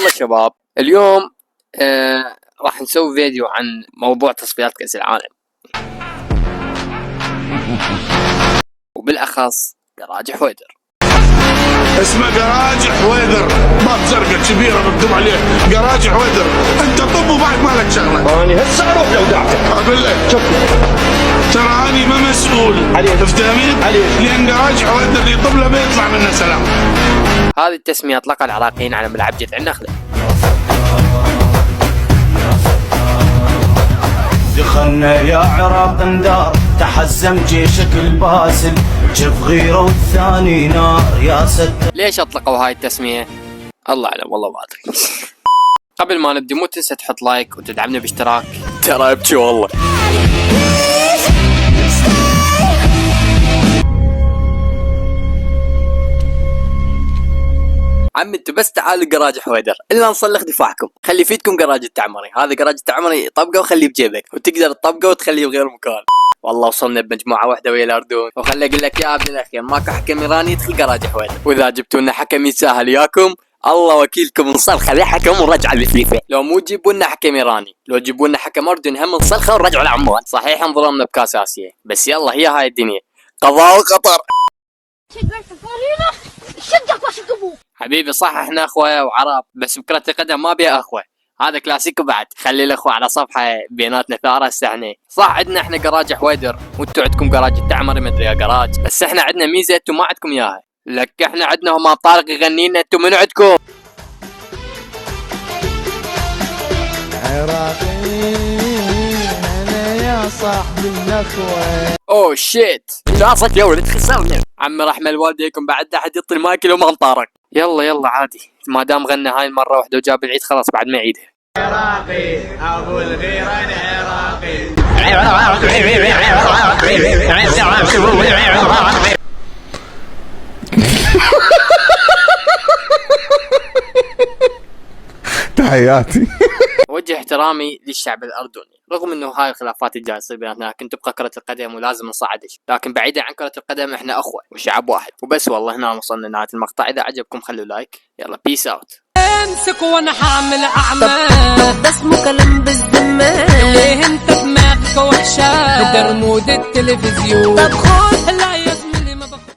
يلا شباب، اليوم راح نسوي فيديو عن موضوع تصفيات كأس العالم، وبالأخص جراج حويدر. اسمه جراج حويدر، باب زرقاء كبيرة مكتوب عليه جراج حويدر. انت طب وبعد مالك شغلة. اني هسه اروح لو دعتك. اقول لك شوف، ترى اني ما مسؤول عليك. تفتهمين؟ عليك. لان جراج حويدر اللي يطب له بيطلع منه سلام. هذه التسمية اطلقها العراقيين على ملعب جذع النخلة. دخلنا يا عراق اندار، تحزم جيشك الباسل، جف غيره والثاني نار يا ست. ليش اطلقوا هاي التسمية؟ الله اعلم، والله ما ادري. قبل ما نبدي مو تنسى تحط لايك وتدعمنا باشتراك، ترى ابكي والله. عم انتوا بس تعالوا جراج حويدر الا نصلح دفاعكم، خلي فيدكم جراج التعمري. هذا جراج التعمري طبقه وخليه بجيبك، وتقدر تطبقه وتخليه بغير مكان. والله وصلنا بمجموعه واحده ويا الاردن، وخلي اقول لك يا ابن الاخير، ماكو حكم ايراني يدخل جراج حويدر، واذا جبتوا لنا حكم يسهل ياكم الله وكيلكم نصلخه لحكم ونرجع لفيفا. لو مو تجيبوا لنا حكم ايراني، لو تجيبوا لنا حكم اردني هم نصلخه ونرجعوا لعمان. صحيح انظلمنا بكاس اسيا، بس يلا هي هاي الدنيا، قضاء وقطر. حبيبي صح احنا اخوة وعرب، بس بكرة القدم ما بيها اخوة، هذا كلاسيكو بعد. خلي الاخوة على صفحة، بيناتنا ثارة السحنة. صح عندنا احنا جراج حويدر وانتو عندكم جراج التعمري مدري يا جراج، بس احنا عندنا ميزة انتو ما عندكم اياها. لك احنا عندنا هما طارق يغني لنا، انتو من عندكم؟ عراقي انا يا صاحب النخوة. اوه شيت، راسك يا ولد خسرنا. عمي رحمة والديكم بعد احد يطي الماكل وما انطارك. يلا عادي، ما دام غنى هاي المرة واحدة وجاب العيد خلاص بعد ما يعيدها. عراقي ابو الغيرة العراقي. تحياتي. وجه احترامي للشعب الاردني، رغم انه هاي الخلافات اللي جالسه بيناتنا، لكن تبقى كرة القدم ولازم نصعدش. لكن بعيدا عن كرة القدم احنا اخوة وشعب واحد وبس. والله هنا وصلنا لنهاية المقطع، اذا عجبكم خلوا لايك. يلا بيس اوت. امسك وانا حامل اعمال، ده اسمه كلام بالذمة. ليه انت دماغك وحشة درمود التلفزيون؟ طب خد